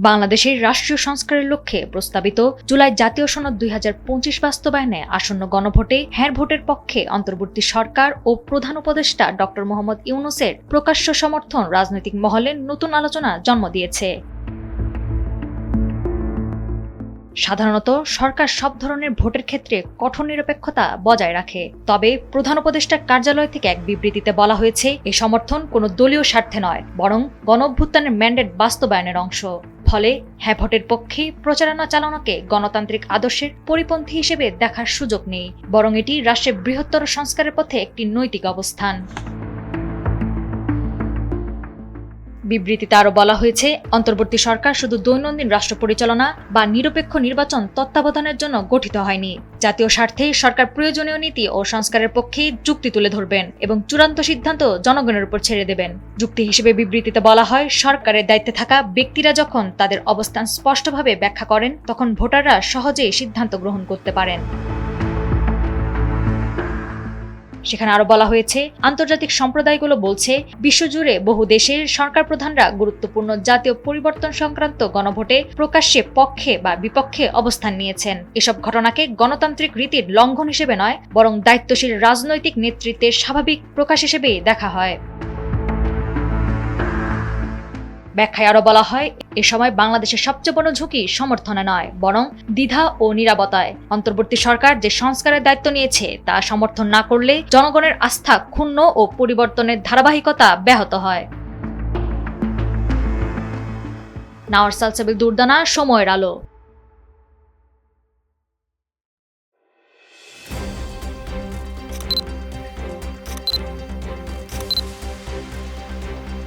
বাংলাদেশের রাষ্ট্রীয় সংস্কারের লক্ষ্যে প্রস্তাবিত জুলাই জাতীয় সনদ 2025 বাস্তবায়নে আসন্ন গণভোটে হ্যাঁ ভোটের পক্ষে অন্তর্বর্তী সরকার ও প্রধান উপদেষ্টা ডক্টর মোহাম্মদ ইউনূসের প্রকাশ্য সমর্থন রাজনৈতিক মহলে নতুন আলোচনা জন্ম দিয়েছে। সাধারণত সরকার সব ধরনের ভোটের ক্ষেত্রে কঠোর নিরপেক্ষতা বজায় রাখে, তবে প্রধান উপদেষ্টার কার্যালয় থেকে এক বিবৃতিতে বলা হয়েছে এই সমর্থন কোনো দলীয় স্বার্থে নয়, বরং গণঅভ্যুত্থানের ম্যান্ডেট বাস্তবায়নের অংশ। ফলে হ্যাঁ ভোটের পক্ষে প্রচারণা চালানোকে গণতান্ত্রিক আদর্শের পরিপন্থী হিসেবে দেখার সুযোগ নেই, বরং এটি রাষ্ট্রের বৃহত্তর সংস্কারের পথে একটি নৈতিক অবস্থান। বিবৃতিতে আরও বলা হয়েছে, অন্তর্বর্তী সরকার শুধু দৈনন্দিন রাষ্ট্র পরিচালনা বা নিরপেক্ষ নির্বাচন তত্ত্বাবধানের জন্য গঠিত হয়নি। জাতীয় স্বার্থে সরকার প্রয়োজনীয় নীতি ও সংস্কারের পক্ষে যুক্তি তুলে ধরবেন এবং চূড়ান্ত সিদ্ধান্ত জনগণের উপর ছেড়ে দেবেন। যুক্তি হিসেবে বিবৃতিতে বলা হয়, সরকারের দায়িত্বে থাকা ব্যক্তিরা যখন তাদের অবস্থান স্পষ্টভাবে ব্যাখ্যা করেন, তখন ভোটাররা সহজেই সিদ্ধান্ত গ্রহণ করতে পারেন। সেখানে আরো বলা হয়েছে, আন্তর্জাতিক সম্প্রদায়গুলো বলছে, বিশ্বজুড়ে বহু দেশের সরকার প্রধানরা গুরুত্বপূর্ণ জাতীয় পরিবর্তন সংক্রান্ত গণভোটে প্রকাশ্যে পক্ষে বা বিপক্ষে অবস্থান নিয়েছেন। এসব ঘটনাকে গণতান্ত্রিক রীতির লঙ্ঘন হিসেবে নয়, বরং দায়িত্বশীল রাজনৈতিক নেতৃত্বের স্বাভাবিক প্রকাশ হিসেবেই দেখা হয়। ব্যাখ্যায় আরো বলা হয়, এ সময় বাংলাদেশের সবচেয়ে বড় ঝুঁকি সমর্থনে নয়, বরং দ্বিধা ও নীরবতায়। অন্তর্বর্তী সরকার যে সংস্কারের দায়িত্ব নিয়েছে তা সমর্থন না করলে জনগণের আস্থা ক্ষুণ্ণ ও পরিবর্তনের ধারাবাহিকতা ব্যাহত হয়। নাওয়ার সালসাবিল দুর্দানা, সময়ের আলো।